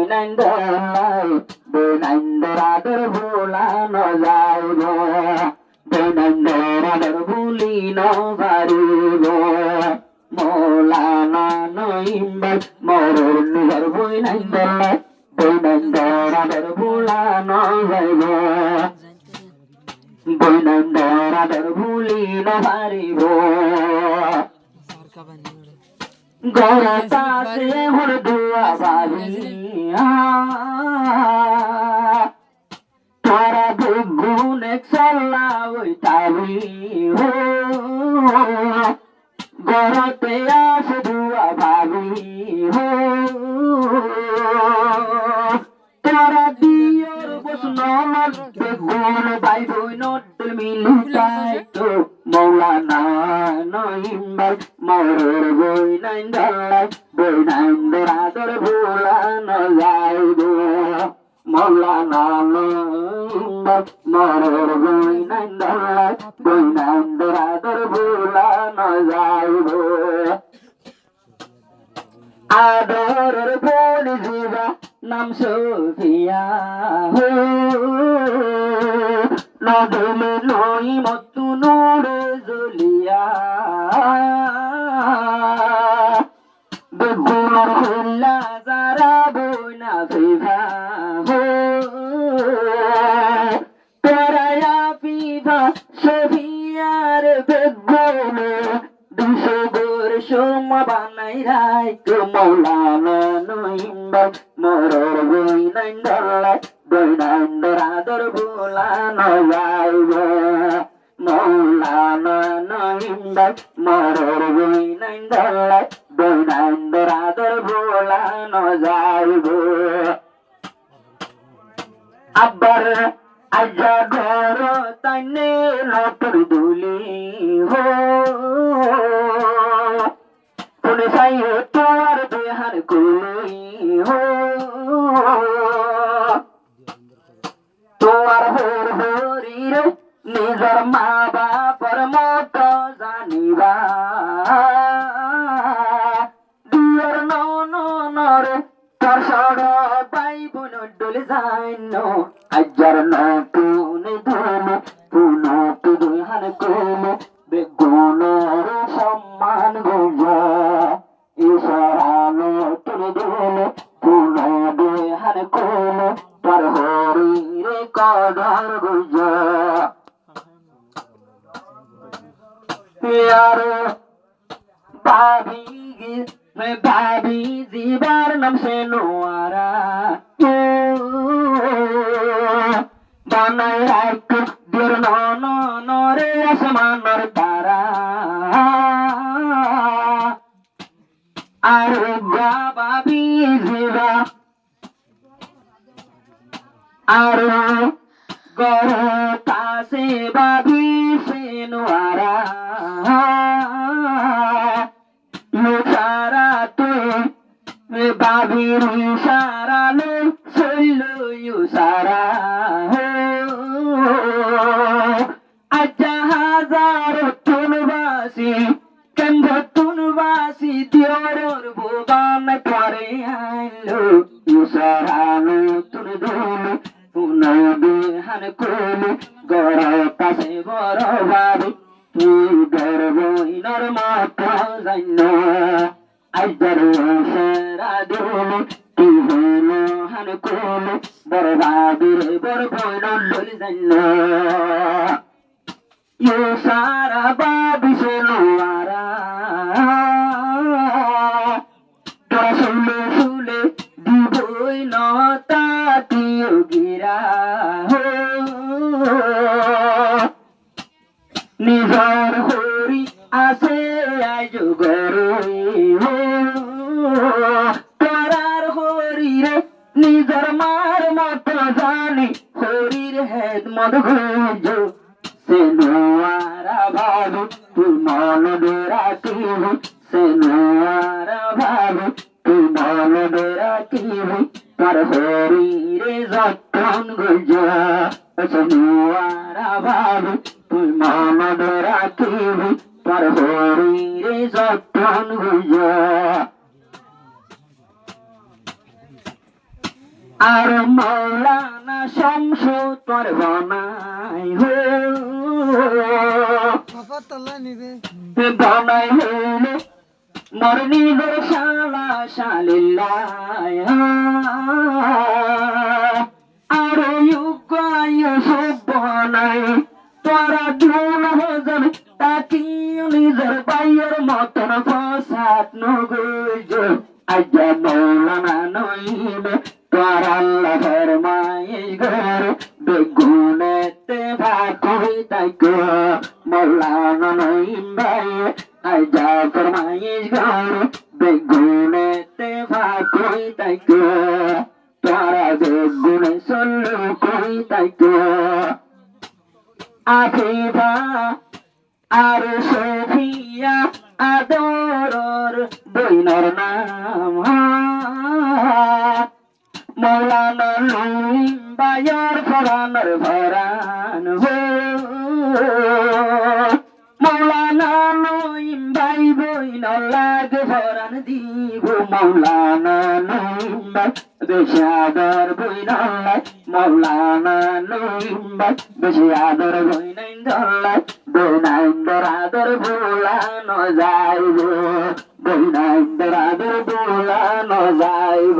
দৈনন্দলাই দৈনন্দরাদর ভুলানো যাইব দৈনন্দরাদর ভুলিন পারিব মৌলানা নইম্বার মরর নিবার বৈনন্দলাই দৈনন্দরাদর ভুলানো যাইব দৈনন্দরাদর ভুলিন পারিব গরতাসে হর দুয়া বাবিয়া তোরা দুগুণ চলা ওই তাবি হো গরতে আস দুয়া ভাবি হো তোরা দিয়র বসন দুগুণ ভাই বই নটল মিলুটাই তো মৌলানা নইম্বার মরর বই নাইন্দালাই বই নাইন্দরাদর ভুলানো যাইব মৌলানা নইম্বার মরর বই নাইন্দালাই বই নাইন্দরাদর ভুলানো যাইব আদরের বোন জিবা নাম সোফিয়া হো নদমে নই মতু নূরে জলিয়া বেগুনার হল্লা যারা বইনা ফিভা হো তোরায়া ফিভা সোফিয়ার বেগুনে দুশো বর্ষ বানাই রাই তো মৌলানা নইম্বার মরর বই নাইন্দালাই দৈনন্দরাদর ভুলানো যাইব মৌলানা নইম্বার মরর বই নাইন্দালাই দৈনন্দরাদর ভুলানো যাইব আবার আজা ঘর তাইনে নটর দুলি হো কোনে সাই তোর দেহার কুলি হো তোর হর হরি রে নিজর মা বাপর মত জানিবা দিয়র নরে তোর সড় বাই বোন ডলে যাইন আজ্জার নতুন ধুলে পুনত দুহান কোলে বেগুনের সম্মান গুজা ইশারানো তুলে দিলে পুন দুহান কোলে তোর হরি রে কদর গুজা यार भाभी जीवार नाम से नोआरा বানাই রাখ দির নরে আসমানের তারা আর ভাবি জিবা আর গরতাসে ভাবি সে নোয়ারা সারা তুই বাবির সারা লো সল্লু সারা আচ্ছা হাজার তুনবাসী কেন্দ্র তুনবাসী দিয়র ভুবান পরে আইলো সারানো তুন ধুলো পুনবেহান কোলে গড় কাছে বড় ভাবি তুই গর্বইনর মাথা জান্য আইজার সেরা দিলে তুই হইল হান কোলে বড় ভাবির বড় বইন লই জান্য ইউ সারা বাবি সেলোয়ারা তোরা শুলে শুলে দিবই নতা তিও গিরা নিজর হরি আছে আজ গরে তোরার হরি রে নিজর মার মত জানি হরির হেদ মদ ঘুজ সে নোয়ারা ভাবি তুই মন রাখিবি সে নোয়ারা ভাবি তুই মন রাখিবি তোর হরি রে যতন গুজ সে নোয়ারা ভাবি তুই মন রাখিবি তোর হরি রে যতন গুজ আর মৌলানা শামসু তোর বনাই হো বনাই হইলে মোর নিজের শালা শালিল্লাহ আর ইউসুফ বনাই তোরা ধুন হজন তাকি নিজের বাইয়ের মতন ফসাদ নগুজ আজ্ঞা মৌলানা নইলে তোর আল্লাহ ফরমাইশ ঘর বেগুনেতে ভাকুই তাইকো মৌলানা নইম ভাই আজ্ঞা ফরমাইশ ঘর বেগুনেতে ভাকুই তাইকো তোরা বেগুনে সল্লু কই তাইকো আফিফা আর সফিয়া আদরর বইনর নাম মৌলানা লুইম বায়ার ফরানর ফরান হো মৌলানা লুইম ভাই বইনর লাগ ফরান দিব মৌলানা লুইম ভাই বেশি আদর বইনর মৌলানা লুইম ভাই বেশি আদর বইনাইন ধরলাই বইনাইন্দর আদর ভুলানো যাইব বইনাইন্দর আদর ভুলানো যাইব